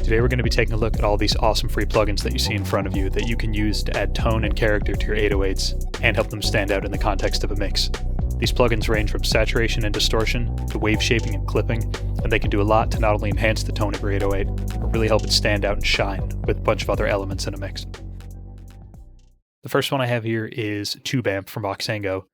Today we're going to be taking a look at all these awesome free plugins that you see in front of you that you can use to add tone and character to your 808s and help them stand out in the context of a mix. These plugins range from saturation and distortion to wave shaping and clipping, and they can do a lot to not only enhance the tone of your 808, but really help it stand out and shine with a bunch of other elements in a mix. The first one I have here is Preamp from Voxengo.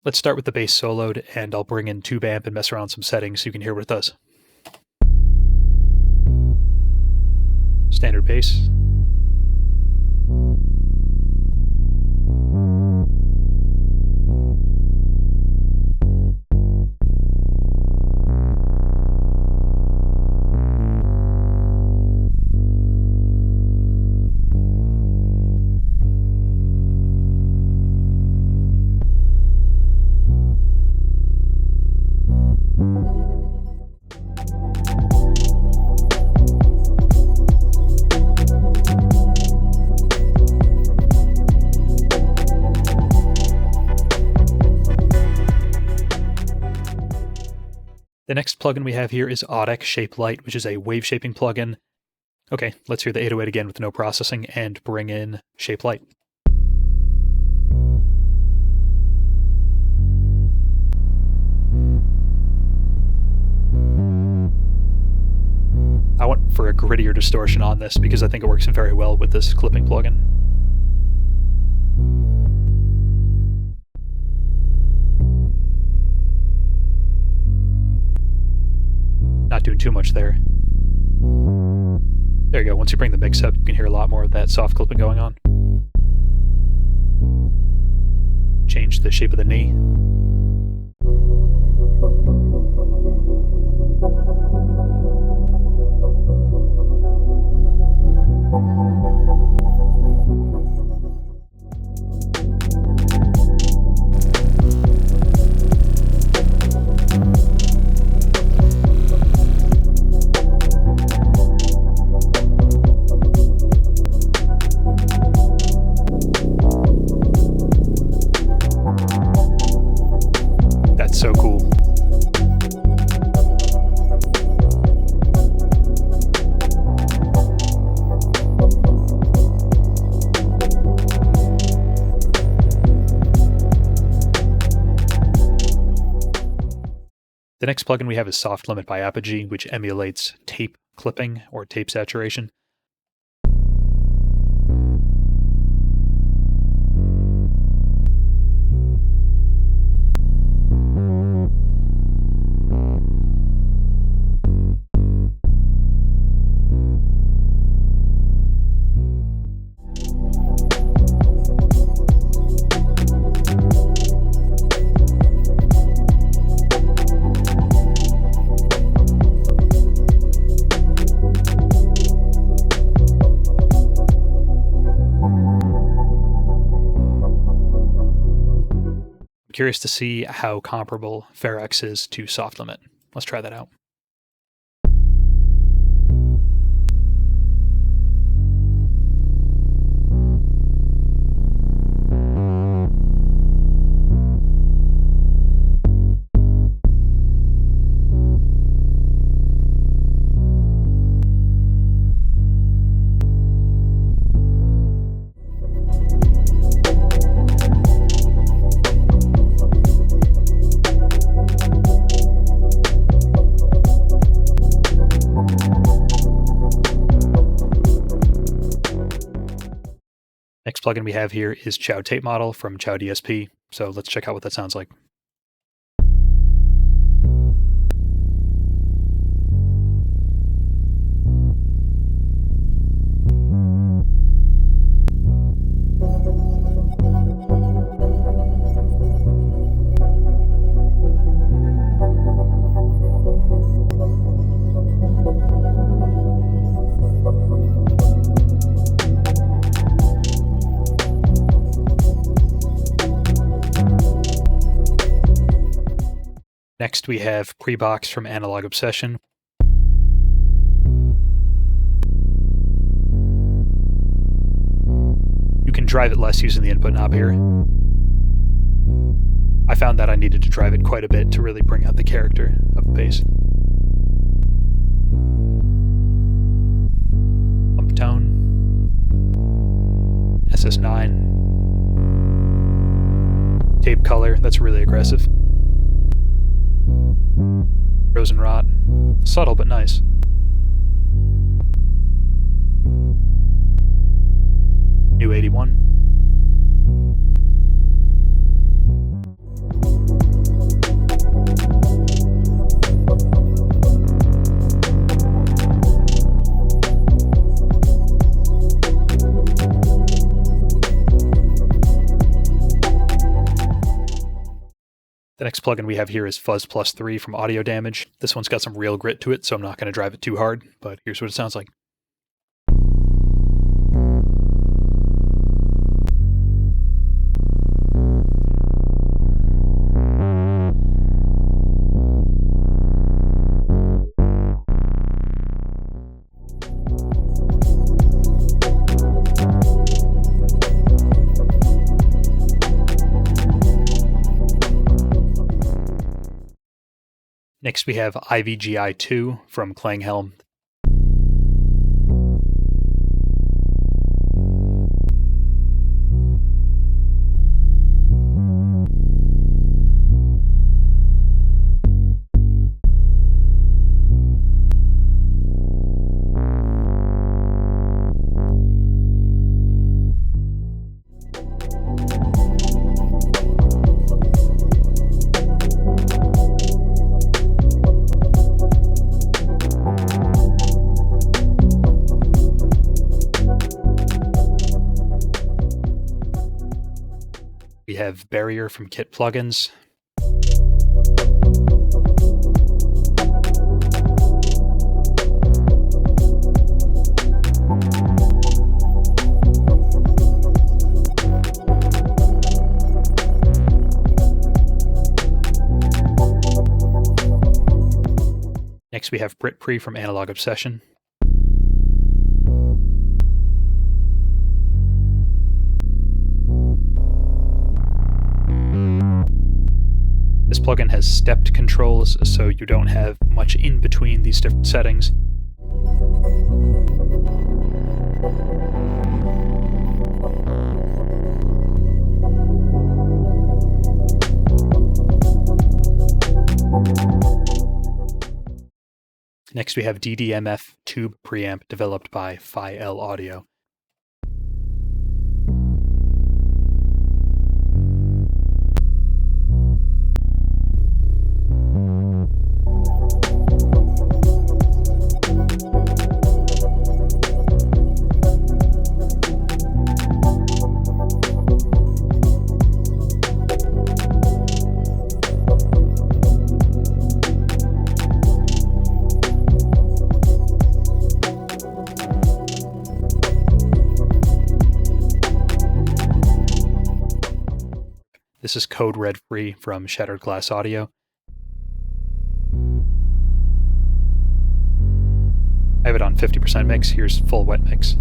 Let's start with the bass soloed, and I'll bring in Preamp and mess around some settings so you can hear what it does. Standard bass. The next plugin we have here is Audec Shape Lite, which is a wave shaping plugin. Okay, let's hear the 808 again with no processing and bring in Shape Lite. I went for a grittier distortion on this because I think it works very well with this clipping plugin. Not doing too much there. There you go. Once you bring the mix up, you can hear a lot more of that soft clipping going on. Change the shape of the knee. So cool. The next plugin we have is Soft Limit by Apogee, which emulates tape clipping or tape saturation. Curious to see how comparable Ferox is to Soft Limit. Let's try that out. Next plugin we have here is Chow Tape Model from ChowDSP, so let's check out what that sounds like. Next we have PreBOX from Analog Obsession. You can drive it less using the input knob here. I found that I needed to drive it quite a bit to really bring out the character of the bass. Bump tone. SS9. Tape color, that's really aggressive. Rosenrot. Subtle but nice. New 81. The next plugin we have here is Fuzz +3 from AudioDamage. This one's got some real grit to it, so I'm not going to drive it too hard, but here's what it sounds like. Next we have IVGI 2 from Klanghelm. We have Burier from Kit Plugins. Next we have Britpre from Analog Obsession. This plugin has stepped controls, so you don't have much in between these different settings. Next we have DDMF tube preamp developed by Phi-L Audio. This is Code Red Free from Shattered Glass Audio. I have it on 50% mix. Here's full wet mix.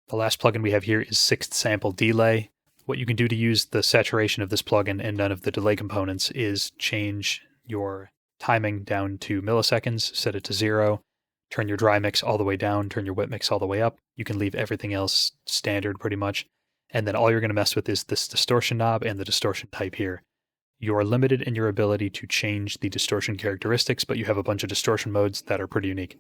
The last plugin we have here is Sixth Sample Delay. What you can do to use the saturation of this plugin and none of the delay components is change your timing down to milliseconds, set it to 0, turn your dry mix all the way down, turn your wet mix all the way up. You can leave everything else standard pretty much. And then all you're going to mess with is this distortion knob and the distortion type here. You're limited in your ability to change the distortion characteristics, but you have a bunch of distortion modes that are pretty unique.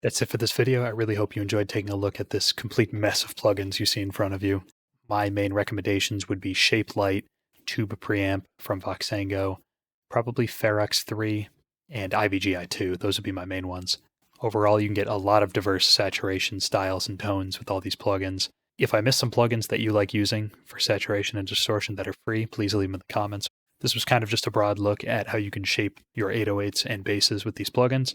That's it for this video. I really hope you enjoyed taking a look at this complete mess of plugins you see in front of you. My main recommendations would be Shape Lite, Tube Preamp from Voxengo, probably Ferox 3, and IVGI 2. Those would be my main ones. Overall, you can get a lot of diverse saturation styles and tones with all these plugins. If I missed some plugins that you like using for saturation and distortion that are free, please leave them in the comments. This was kind of just a broad look at how you can shape your 808s and basses with these plugins.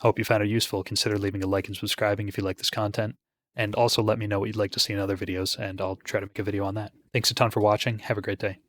I hope you found it useful. Consider leaving a like and subscribing if you like this content. And also let me know what you'd like to see in other videos, and I'll try to make a video on that. Thanks a ton for watching. Have a great day.